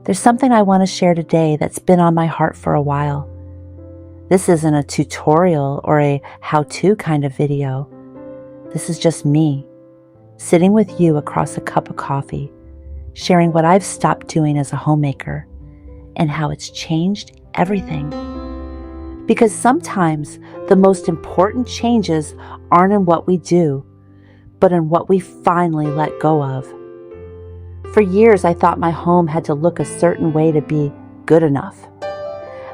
There's something I want to share today that's been on my heart for a while. This isn't a tutorial or a how-to kind of video. This is just me, sitting with you across a cup of coffee, sharing what I've stopped doing as a homemaker and how it's changed everything. Because sometimes the most important changes aren't in what we do, but in what we finally let go of. For years, I thought my home had to look a certain way to be good enough.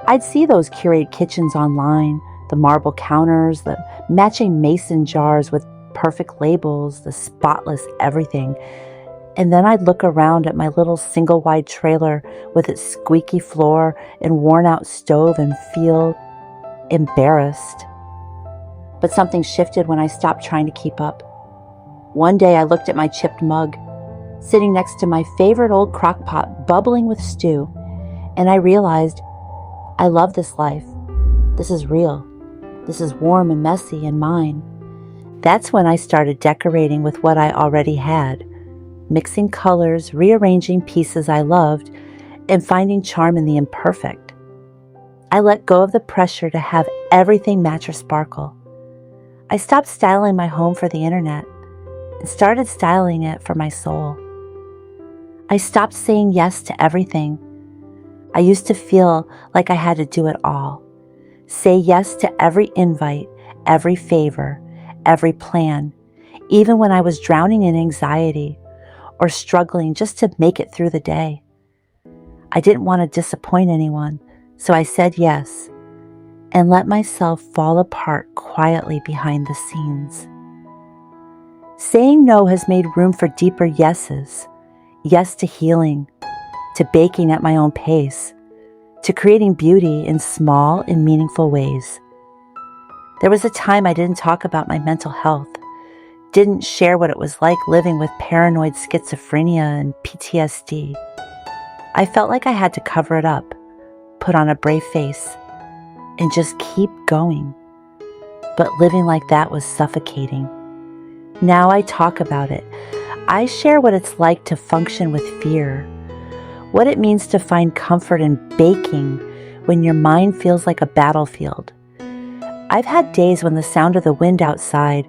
I'd see those curated kitchens online, the marble counters, the matching mason jars with perfect labels, the spotless everything. And then I'd look around at my little single-wide trailer with its squeaky floor and worn-out stove and feel embarrassed. But something shifted when I stopped trying to keep up. One day I looked at my chipped mug, sitting next to my favorite old crock pot bubbling with stew, and I realized I love this life. This is real. This is warm and messy and mine. That's when I started decorating with what I already had, mixing colors, rearranging pieces I loved, and finding charm in the imperfect. I let go of the pressure to have everything match or sparkle. I stopped styling my home for the internet and started styling it for my soul. I stopped saying yes to everything. I used to feel like I had to do it all. Say yes to every invite, every favor, every plan, even when I was drowning in anxiety or struggling just to make it through the day. I didn't want to disappoint anyone, so I said yes and let myself fall apart quietly behind the scenes. Saying no has made room for deeper yeses. Yes to healing, to baking at my own pace, to creating beauty in small and meaningful ways. There was a time I didn't talk about my mental health, didn't share what it was like living with paranoid schizophrenia and PTSD. I felt like I had to cover it up, put on a brave face, and just keep going. But living like that was suffocating. Now I talk about it. I share what it's like to function with fear, what it means to find comfort in baking when your mind feels like a battlefield. I've had days when the sound of the wind outside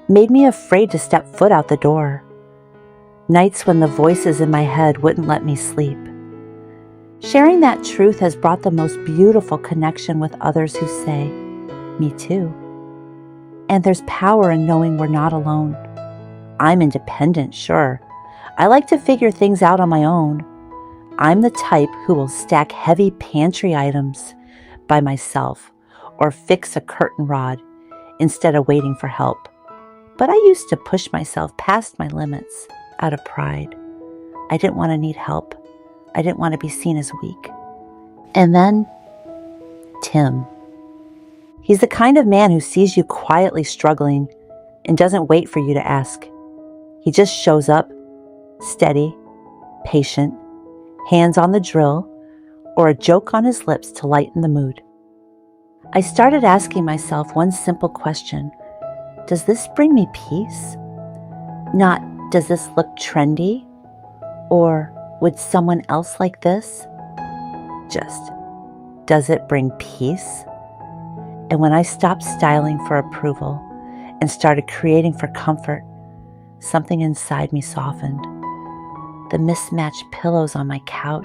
made me afraid to step foot out the door. Nights when the voices in my head wouldn't let me sleep. Sharing that truth has brought the most beautiful connection with others who say, "Me too." And there's power in knowing we're not alone. I'm independent, sure. I like to figure things out on my own. I'm the type who will stack heavy pantry items by myself or fix a curtain rod instead of waiting for help. But I used to push myself past my limits out of pride. I didn't want to need help. I didn't want to be seen as weak. And then, Tim. He's the kind of man who sees you quietly struggling and doesn't wait for you to ask. He just shows up, steady, patient, hands on the drill, or a joke on his lips to lighten the mood. I started asking myself one simple question. Does this bring me peace? Not, does this look trendy? Or, would someone else like this? Just, does it bring peace? And when I stopped styling for approval and started creating for comfort, something inside me softened. The mismatched pillows on my couch.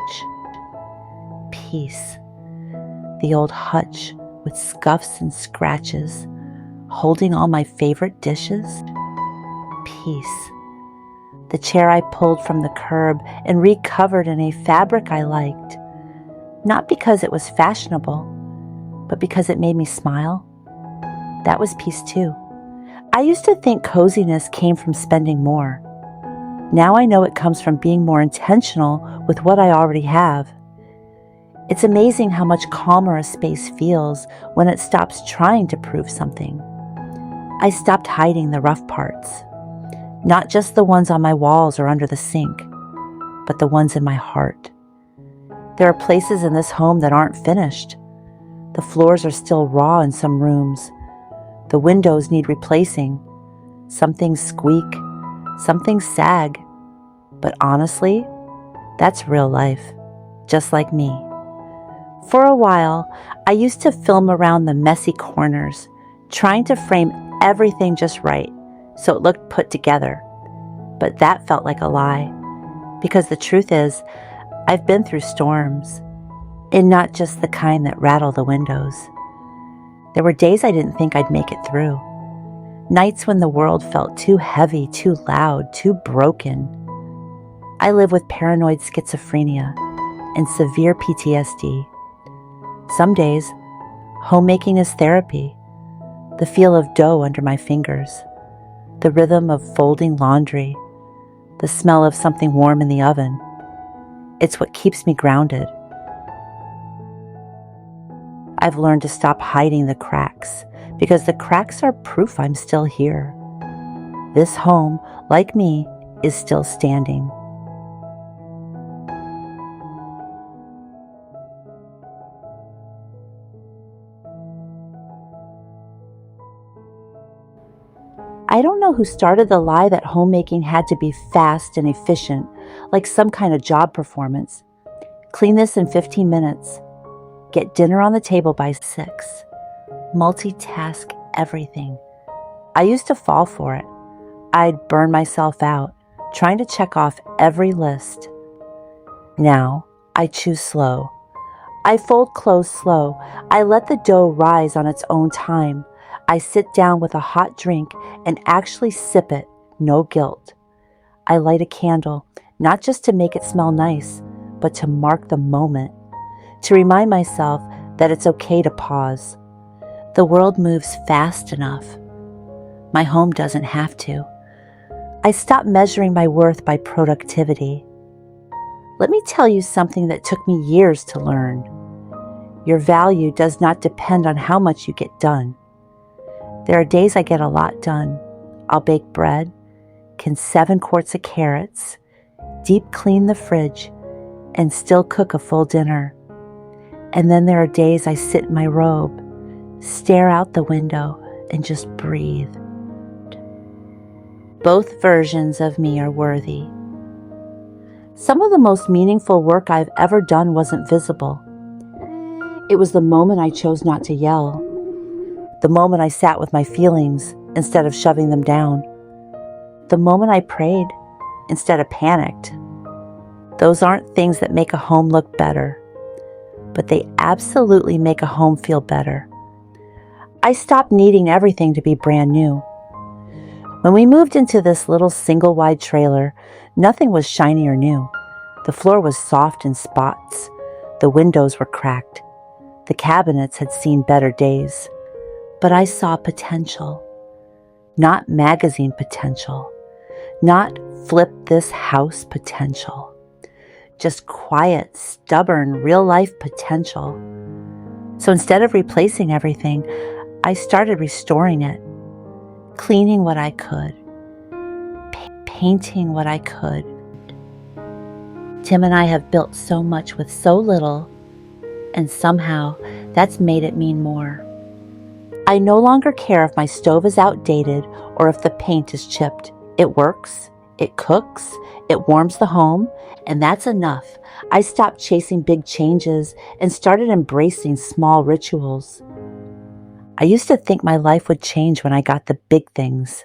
Peace. The old hutch with scuffs and scratches, holding all my favorite dishes. Peace. The chair I pulled from the curb and recovered in a fabric I liked, not because it was fashionable, but because it made me smile. That was peace too. I used to think coziness came from spending more. Now I know it comes from being more intentional with what I already have. It's amazing how much calmer a space feels when it stops trying to prove something. I stopped hiding the rough parts, not just the ones on my walls or under the sink, but the ones in my heart. There are places in this home that aren't finished. The floors are still raw in some rooms. The windows need replacing. Some things squeak, some things sag. But honestly, that's real life. just like me. For a while, I used to film around the messy corners, trying to frame everything just right so it looked put together. But that felt like a lie, because the truth is, I've been through storms, and not just the kind that rattle the windows. There were days I didn't think I'd make it through. Nights when the world felt too heavy, too loud, too broken. I live with paranoid schizophrenia and severe PTSD. Some days, homemaking is therapy. The feel of dough under my fingers, the rhythm of folding laundry, the smell of something warm in the oven. It's what keeps me grounded. I've learned to stop hiding the cracks, because the cracks are proof I'm still here. This home, like me, is still standing. I don't know who started the lie that homemaking had to be fast and efficient, like some kind of job performance. Clean this in 15 minutes. Get dinner on the table by 6. Multitask everything. I used to fall for it. I'd burn myself out, trying to check off every list. Now, I choose slow. I fold clothes slow. I let the dough rise on its own time. I sit down with a hot drink and actually sip it, no guilt. I light a candle, not just to make it smell nice, but to mark the moment, to remind myself that it's okay to pause. The world moves fast enough. My home doesn't have to. I stopped measuring my worth by productivity. Let me tell you something that took me years to learn. Your value does not depend on how much you get done. There are days I get a lot done. I'll bake bread, can 7 quarts of carrots, deep clean the fridge, and still cook a full dinner. And then there are days I sit in my robe, stare out the window, and just breathe. Both versions of me are worthy. Some of the most meaningful work I've ever done wasn't visible. It was the moment I chose not to yell. The moment I sat with my feelings instead of shoving them down. The moment I prayed instead of panicked. Those aren't things that make a home look better, but they absolutely make a home feel better. I stopped needing everything to be brand new. When we moved into this little single-wide trailer, nothing was shiny or new. The floor was soft in spots. The windows were cracked. The cabinets had seen better days. But I saw potential, not magazine potential, not flip this house potential, just quiet, stubborn, real-life potential. So instead of replacing everything, I started restoring it, cleaning what I could, painting what I could. Tim and I have built so much with so little, and somehow that's made it mean more. I no longer care if my stove is outdated or if the paint is chipped. It works, it cooks, it warms the home, and that's enough. I stopped chasing big changes and started embracing small rituals. I used to think my life would change when I got the big things.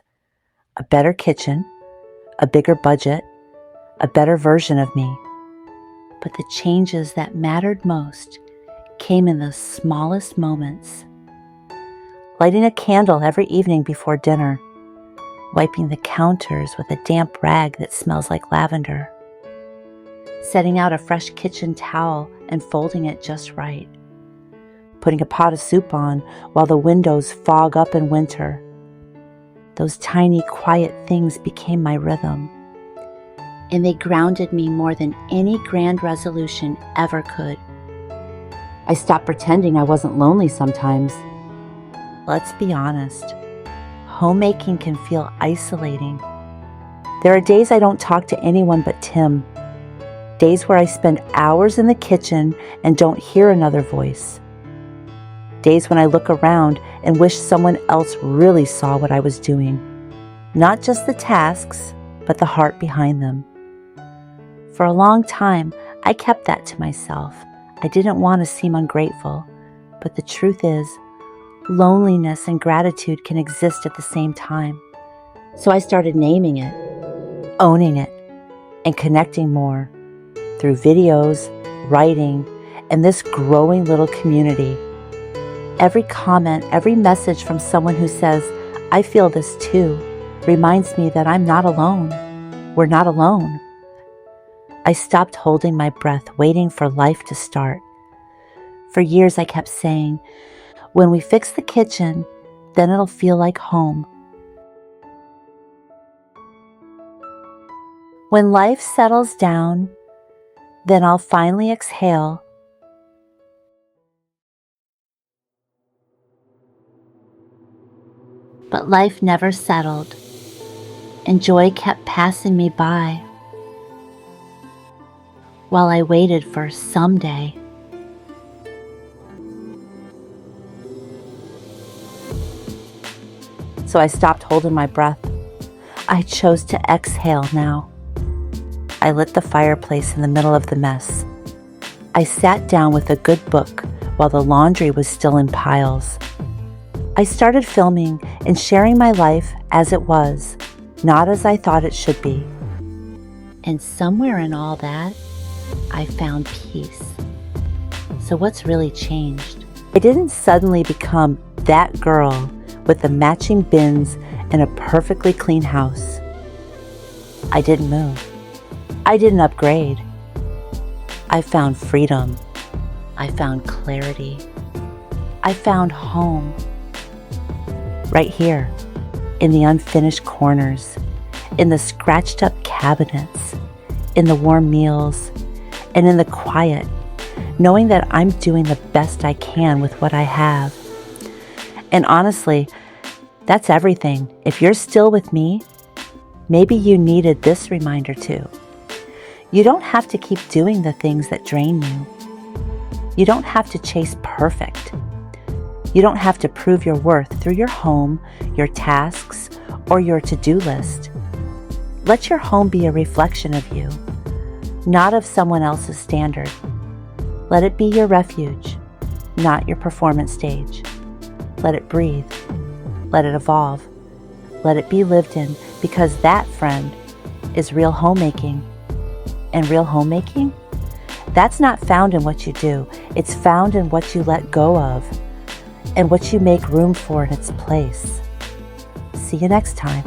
A better kitchen, a bigger budget, a better version of me. But the changes that mattered most came in the smallest moments. Lighting a candle every evening before dinner, wiping the counters with a damp rag that smells like lavender, setting out a fresh kitchen towel and folding it just right, putting a pot of soup on while the windows fog up in winter. Those tiny, quiet things became my rhythm, and they grounded me more than any grand resolution ever could. I stopped pretending I wasn't lonely sometimes. Let's be honest, homemaking can feel isolating. There are days I don't talk to anyone but Tim. Days where I spend hours in the kitchen and don't hear another voice. Days when I look around and wish someone else really saw what I was doing. Not just the tasks, but the heart behind them. For a long time, I kept that to myself. I didn't want to seem ungrateful, but the truth is, loneliness and gratitude can exist at the same time. So I started naming it, owning it, and connecting more through videos, writing, and this growing little community. Every comment, every message from someone who says, "I feel this too," reminds me that I'm not alone. We're not alone. I stopped holding my breath, waiting for life to start. For years I kept saying, when we fix the kitchen, then it'll feel like home. When life settles down, then I'll finally exhale. But life never settled, and joy kept passing me by while I waited for someday. So I stopped holding my breath. I chose to exhale now. I lit the fireplace in the middle of the mess. I sat down with a good book while the laundry was still in piles. I started filming and sharing my life as it was, not as I thought it should be. And somewhere in all that, I found peace. So what's really changed? I didn't suddenly become that girl with the matching bins and a perfectly clean house. I didn't move. I didn't upgrade. I found freedom. I found clarity. I found home. Right here, in the unfinished corners, in the scratched up cabinets, in the warm meals, and in the quiet, knowing that I'm doing the best I can with what I have. And honestly, that's everything. If you're still with me, maybe you needed this reminder too. You don't have to keep doing the things that drain you. You don't have to chase perfect. You don't have to prove your worth through your home, your tasks, or your to-do list. Let your home be a reflection of you, not of someone else's standard. Let it be your refuge, not your performance stage. Let it breathe. Let it evolve. Let it be lived in, because that, friend, is real homemaking. And real homemaking? That's not found in what you do. It's found in what you let go of and what you make room for in its place. See you next time.